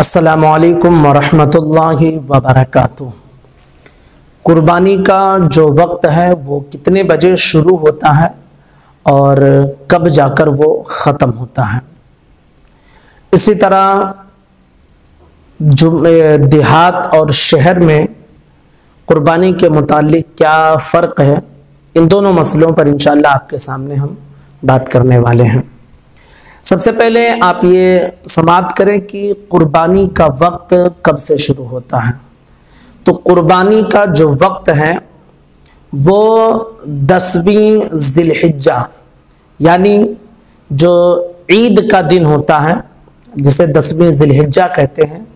अस्सलामुअलैकुम वरहमतुल्लाहि वबरकातुह। कुर्बानी का जो वक्त है वो कितने बजे शुरू होता है और कब जाकर वो ख़त्म होता है। इसी तरह देहात और शहर में कुर्बानी के मुतालिक क्या फ़र्क है, इन दोनों मसलों पर इंशाअल्लाह आपके सामने हम बात करने वाले हैं। सबसे पहले आप ये समाप्त करें कि कुर्बानी का वक्त कब से शुरू होता है। तो कुर्बानी का जो वक्त है वो 10वीं ज़िलहिज्जा यानी जो ईद का दिन होता है, जिसे 10वीं ज़िलहिज्जा कहते हैं,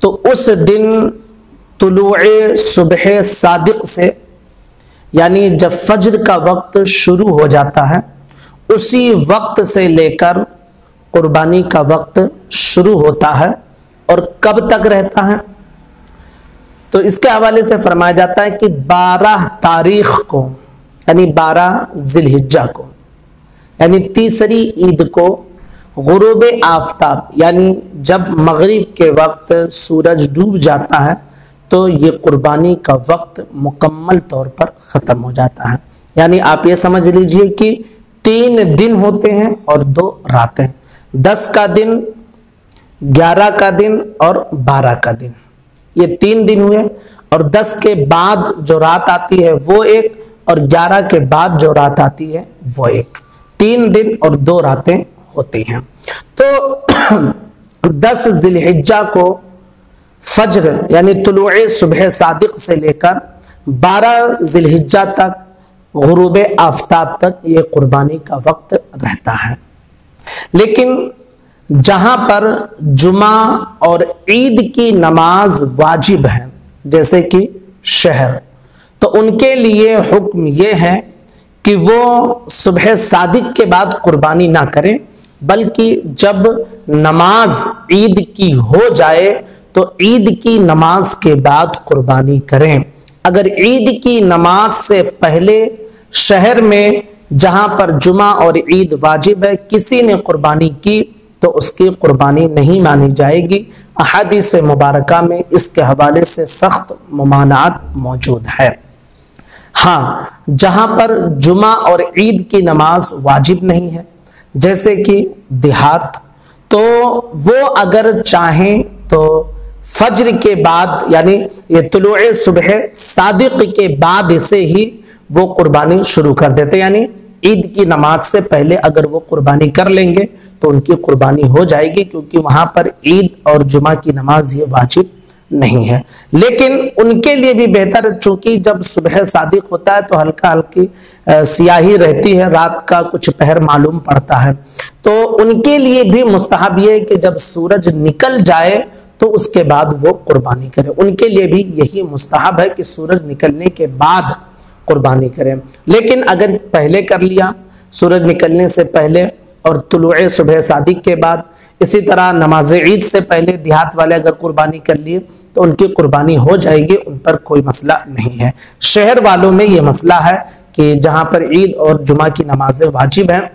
तो उस दिन तुलूए सुबह सादिक से यानी जब फज्र का वक्त शुरू हो जाता है उसी वक्त से लेकर कुर्बानी का वक्त शुरू होता है। और कब तक रहता है, तो इसके हवाले से फरमाया जाता है कि 12 तारीख को यानी 12 ज़िलहिज्जा को यानी तीसरी ईद को गुरूब आफ्ताब यानी जब मगरिब के वक्त सूरज डूब जाता है तो ये कुर्बानी का वक्त मुकम्मल तौर पर ख़त्म हो जाता है। यानी आप ये समझ लीजिए कि 3 दिन होते हैं और 2 रातें, 10 का दिन, 11 का दिन और 12 का दिन, ये 3 दिन हुए। और 10 के बाद जो रात आती है वो एक, और 11 के बाद जो रात आती है वो एक, 3 दिन और 2 रातें होती हैं। तो 10 ज़िलहिज्जा को फज्र यानी तुलूए सुबह सादिक से लेकर 12 ज़िलहिज्जा तक गुरूब आफ्ताब तक ये कुर्बानी का वक्त रहता है। लेकिन जहां पर जुमा और ईद की नमाज वाजिब है जैसे कि शहर, तो उनके लिए हुक्म ये है कि वो सुबह सादिक के बाद कुर्बानी ना करें, बल्कि जब नमाज ईद की हो जाए तो ईद की नमाज के बाद कुर्बानी करें। अगर ईद की नमाज से पहले शहर में जहां पर जुमा और ईद वाजिब है किसी ने कुर्बानी की तो उसकी कुर्बानी नहीं मानी जाएगी। अहादीस मुबारका में इसके हवाले से सख्त ममानात मौजूद है। हाँ, जहां पर जुमा और ईद की नमाज वाजिब नहीं है जैसे कि देहात, तो वो अगर चाहें तो फज्र के बाद यानी ये तुलूए सुबह सादिक के बाद से ही वो कुर्बानी शुरू कर देते, यानी ईद की नमाज से पहले अगर वो कुर्बानी कर लेंगे तो उनकी कुर्बानी हो जाएगी, क्योंकि वहां पर ईद और जुमा की नमाज ये वाजिब नहीं है। लेकिन उनके लिए भी बेहतर, चूंकि जब सुबह सादिक होता है तो हल्का हल्की सियाही रहती है, रात का कुछ पहर मालूम पड़ता है, तो उनके लिए भी मुस्तहब ये है कि जब सूरज निकल जाए तो उसके बाद वो कुर्बानी करें। उनके लिए भी यही मुस्तहब है कि सूरज निकलने के बाद कुर्बानी करें। लेकिन अगर पहले कर लिया, सूरज निकलने से पहले और तुलूए सुबह सादिक के बाद, इसी तरह नमाज ईद से पहले देहात वाले अगर कुर्बानी कर लिए तो उनकी कुर्बानी हो जाएगी, उन पर कोई मसला नहीं है। शहर वालों में ये मसला है कि जहां पर ईद और जुमा की नमाजें वाजिब हैं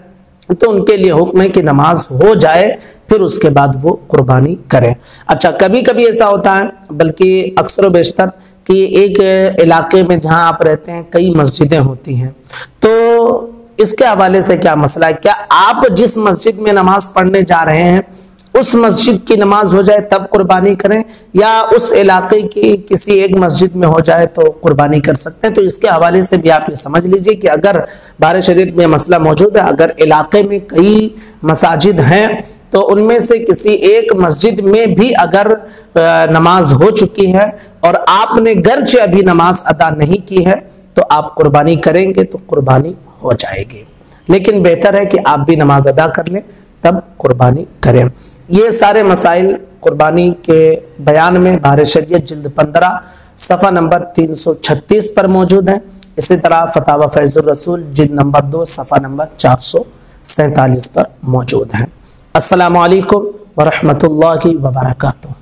तो उनके लिए हुक्म है कि नमाज हो जाए फिर उसके बाद वो कुर्बानी करें। अच्छा, कभी कभी ऐसा होता है, बल्कि अक्सर बेशतर, कि एक इलाके में जहां आप रहते हैं कई मस्जिदें होती हैं, तो इसके हवाले से क्या मसला है, क्या आप जिस मस्जिद में नमाज पढ़ने जा रहे हैं उस मस्जिद की नमाज हो जाए तब कुर्बानी करें, या उस इलाके की किसी एक मस्जिद में हो जाए तो कुर्बानी कर सकते हैं। तो इसके हवाले से भी आप ये समझ लीजिए कि अगर बारे शरीयत में मसला मौजूद है, अगर इलाके में कई मसाजिद हैं तो उनमें से किसी एक मस्जिद में भी अगर नमाज हो चुकी है और आपने गर्चे अभी नमाज अदा नहीं की है तो आप कुर्बानी करेंगे तो कुर्बानी हो जाएगी। लेकिन बेहतर है कि आप भी नमाज अदा कर लें तब कुर्बानी करें। ये सारे मसाइल कुर्बानी के बयान में बारे शरीयत जिल्द 15 सफ़ा नंबर 336 पर मौजूद है। इसी तरह फतावा फैजुर रसूल जिल्द नंबर 2 सफ़ा नंबर 447 पर मौजूद है। अस्सलामु अलैकुम वरहमतुल्लाहि वबरकातुहू।